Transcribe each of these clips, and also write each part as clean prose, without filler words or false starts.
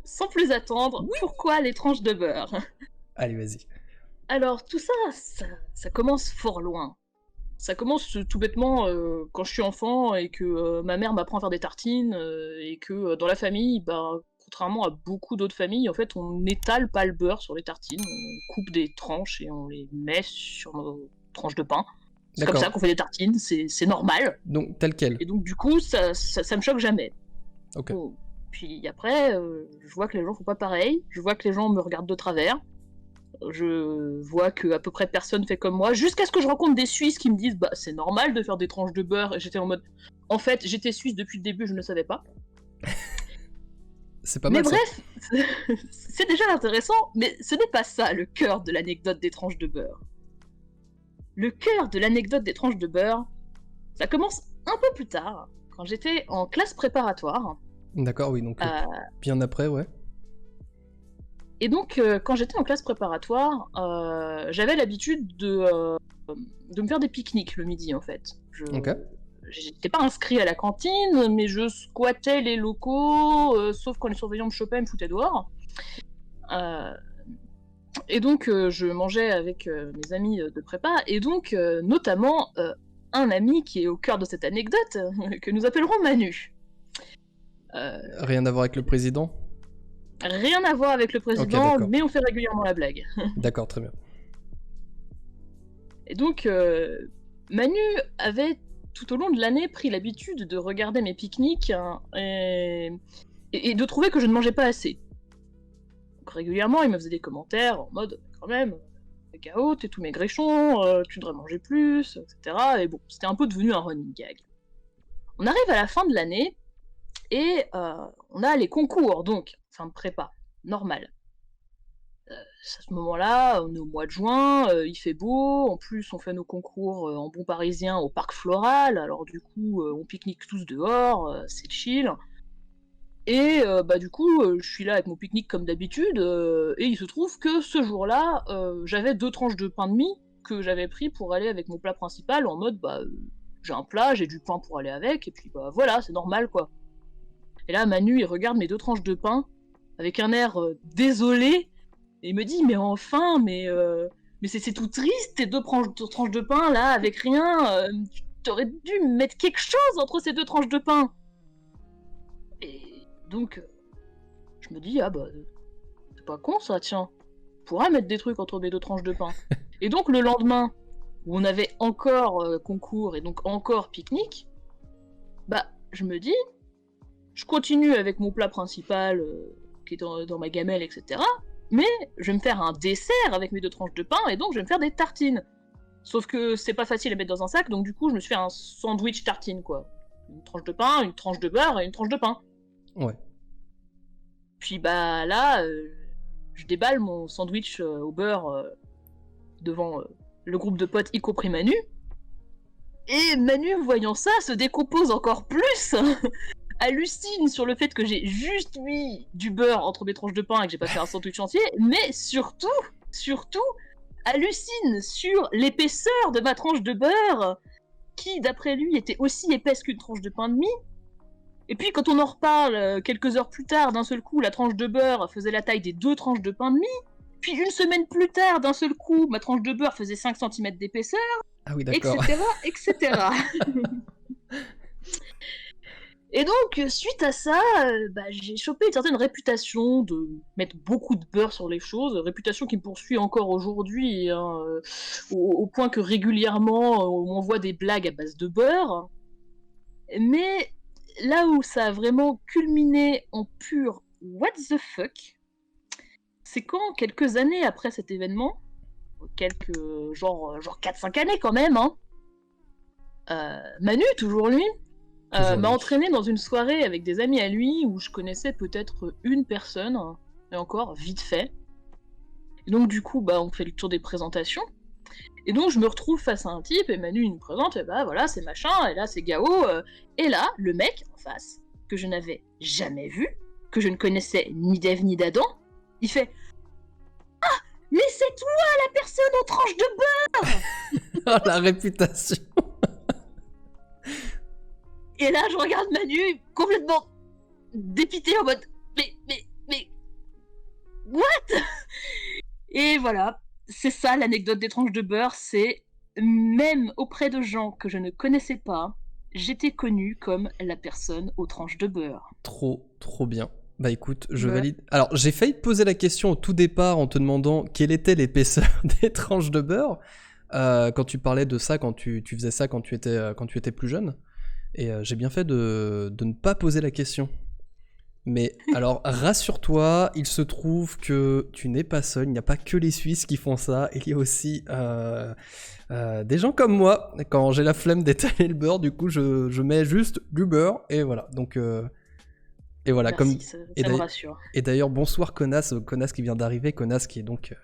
Sans plus attendre, Oui! pourquoi les tranches de beurre? Allez, vas-y. Alors tout ça commence fort loin. Ça commence, tout bêtement, quand je suis enfant et que, ma mère m'apprend à faire des tartines, et que, dans la famille, bah, contrairement à beaucoup d'autres familles, en fait, on n'étale pas le beurre sur les tartines. On coupe des tranches et on les met sur nos tranches de pain. C'est comme ça D'accord, qu'on fait des tartines, c'est normal donc tel quel? et donc du coup, ça me choque jamais. OK. Bon, puis après, je vois que les gens font pas pareil, je vois que les gens me regardent de travers. Je vois que à peu près personne fait comme moi, jusqu'à ce que je rencontre des Suisses qui me disent: «Bah, c'est normal de faire des tranches de beurre» et j'étais en mode: «En fait, j'étais suisse depuis le début, je ne le savais pas». C'est pas Mais mal ça. bref, c'est déjà intéressant, mais ce n'est pas ça le cœur de l'anecdote des tranches de beurre. Le cœur de l'anecdote des tranches de beurre, ça commence un peu plus tard, quand j'étais en classe préparatoire, D'accord, oui, donc heu bien après, ouais. et donc quand j'étais en classe préparatoire, j'avais l'habitude de me faire des pique-niques le midi, en fait. OK. J'étais pas inscrit à la cantine, mais je squattais les locaux, sauf quand les surveillants me chopaient et me foutaient dehors. Heu et donc je mangeais avec, mes amis, de prépa et donc notamment, un ami qui est au cœur de cette anecdote, que nous appellerons Manu. Heu, Rien à voir avec le président? Rien à voir avec le OK, président, d'accord. mais on fait régulièrement la blague. D'accord, très bien. Et donc Manu avait tout au long de l'année pris l'habitude de regarder mes pique-niques, hein, et de trouver que je ne mangeais pas assez. Donc régulièrement, il me faisait des commentaires en mode: «Quand même, Gao, tu es tout maigrichon, tu devrais manger plus», et cetera et bon, c'était un peu devenu un running gag. On arrive à la fin de l'année et on a les concours donc, fin de prépa, normal. À ce moment-là, on est au mois de juin, il fait beau, en plus on fait nos concours, en bon parisien au parc Floral, alors du coup, on pique-nique tous dehors, c'est chill et bah, du coup, je suis là avec mon pique-nique comme d'habitude, et il se trouve que ce jour-là, j'avais 2 tranches de pain de mie que j'avais pris pour aller avec mon plat principal en mode, bah, j'ai un plat, j'ai du pain pour aller avec et puis, bah, voilà, c'est normal, quoi. Et là, Manu, il regarde mes 2 tranches de pain avec un air, désolé et il me dit: «Mais enfin, mais c'est tout triste tes 2 tranches de pain là avec rien, tu aurais dû mettre quelque chose entre ces 2 tranches de pain» et donc je me dis: «Ah bah, c'est pas con ça, tiens, on pourra mettre des trucs entre mes 2 tranches de pain» et donc le lendemain, où on avait encore, concours et donc encore pique-nique, bah, je me dis: «Je continue avec mon plat principal, qui est dans ma gamelle et cetera, mais je vais me faire un dessert avec mes 2 tranches de pain et donc je vais me faire des tartines». Sauf que c'est pas facile à mettre dans un sac, donc du coup, je me suis fait un sandwich tartine, quoi. Une tranche de pain, une tranche de beurre et une tranche de pain. Ouais. Puis bah là, je déballe mon sandwich, au beurre, devant, le groupe de potes, y compris Manu, et Manu, voyant ça, se décompose encore plus, hallucine sur le fait que j'ai juste mis du beurre entre mes tranches de pain et que j'ai pas fait un sandwich entier, mais surtout, hallucine sur l'épaisseur de ma tranche de beurre qui, d'après lui, était aussi épaisse qu'une tranche de pain de mie. Et puis, quand on en reparle quelques heures plus tard, d'un seul coup, la tranche de beurre faisait la taille des 2 tranches de pain de mie. Puis, une semaine plus tard, d'un seul coup, ma tranche de beurre faisait 5 centimètres d'épaisseur, Ah oui, d'accord. etc., etc. Et donc, suite à ça, bah, j'ai chopé une certaine réputation de mettre beaucoup de beurre sur les choses, réputation qui me poursuit encore aujourd'hui, hein, au point que régulièrement, on m'envoie des blagues à base de beurre. Mais là où ça a vraiment culminé en pur what the fuck, c'est quand quelques années après cet événement, quelques genre 4-5 années quand même, hein, Manu, toujours lui, Toujours m'a lui. entraîné dans une soirée avec des amis à lui où je connaissais peut-être une personne, et encore vite fait. Et donc du coup, bah, on fait le tour des présentations. Et donc je me retrouve face à un type et Manu il me présente, et bah voilà, c'est machin, et là c'est Gao, et là, le mec en face, que je n'avais jamais vu, que je ne connaissais ni d'Ève ni d'Adam, il fait: «Mais c'est toi la personne aux tranches de beurre!» Oh la réputation! Et là je regarde Manu complètement dépité en mode: Mais Et voilà, c'est ça l'anecdote des tranches de beurre, c'est même auprès de gens que je ne connaissais pas, j'étais connue comme la personne aux tranches de beurre. Trop bien. Bah écoute, je Ouais. valide. Alors, j'ai failli te poser la question au tout départ en te demandant quelle était l'épaisseur des tranches de beurre quand tu parlais de ça, quand tu faisais ça quand tu étais plus jeune. Et j'ai bien fait de ne pas poser la question. Mais alors, rassure-toi, il se trouve que tu n'es pas seul, il n'y a pas que les Suisses qui font ça, il y a aussi des gens comme moi. Quand j'ai la flemme d'étaler le beurre, du coup, je mets juste du beurre, et voilà. Donc, et voilà, Merci, comme... ça Et me rassure. d'ailleurs, bonsoir Konas, Konas qui vient d'arriver, Konas qui est donc...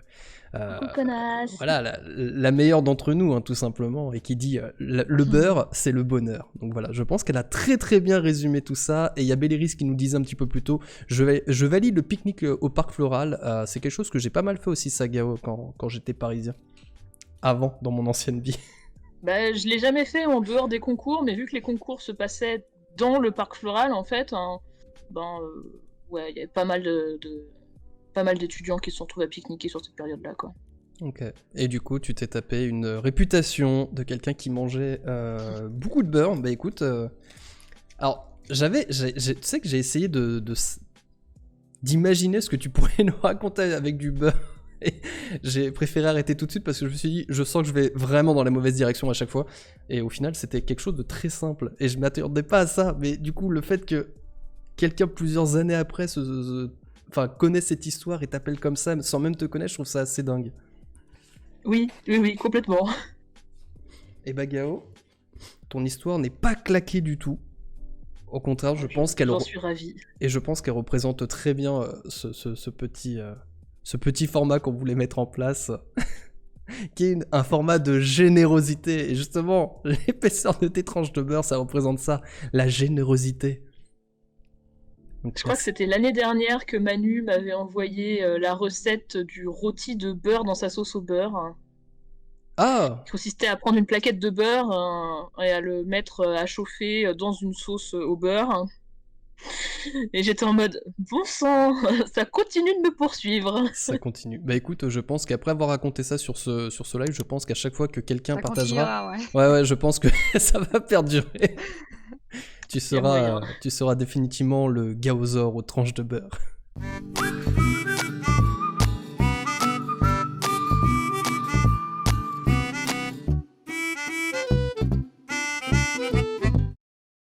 Coucou connasse. voilà, la meilleure d'entre nous, hein, tout simplement, et qui dit le beurre, c'est le bonheur. Donc voilà, je pense qu'elle a très très bien résumé tout ça. Et il y a Belleris qui nous disait un petit peu plus tôt, je valide le pique-nique au parc floral. C'est quelque chose que j'ai pas mal fait aussi, Sagao, quand j'étais parisien. Avant, dans mon ancienne vie. Bah, je l'ai jamais fait en dehors des concours, mais vu que les concours se passaient dans le parc floral, en fait, hein, ouais, il y avait pas mal d'étudiants qui se sont retrouvés à pique-niquer sur cette période-là, quoi. Ok. Et du coup, tu t'es tapé une réputation de quelqu'un qui mangeait beaucoup de beurre. Bah écoute, alors tu sais que j'ai essayé d'imaginer ce que tu pourrais nous raconter avec du beurre. Et j'ai préféré arrêter tout de suite parce que je me suis dit, je sens que je vais vraiment dans la mauvaise direction à chaque fois. Et au final, c'était quelque chose de très simple. Et je m'attendais pas à ça. Mais du coup, le fait que quelqu'un plusieurs années après connaît cette histoire et t'appelle comme ça sans même te connaître, je trouve ça assez dingue. Oui, complètement. Et Bagao, ton histoire n'est pas claquée du tout. Au contraire, je pense qu'elle J'en suis ravie. et je pense qu'elle représente très bien ce petit format qu'on voulait mettre en place, qui est un format de générosité. Et justement, l'épaisseur de tes tranches de beurre, ça représente ça, la générosité. Donc, Je crois que c'était l'année dernière que Manu m'avait envoyé la recette du rôti de beurre dans sa sauce au beurre. Ah, Qui consistait à prendre une plaquette de beurre et à le mettre à chauffer dans une sauce au beurre. Et j'étais en mode, bon sang, ça continue de me poursuivre. ça continue. Bah écoute, je pense qu'après avoir raconté ça sur ce live, je pense qu'à chaque fois que quelqu'un Ça partagera... continuera, Ouais, je pense que ça va perdurer. Tu seras définitivement le gaosaure aux tranches de beurre.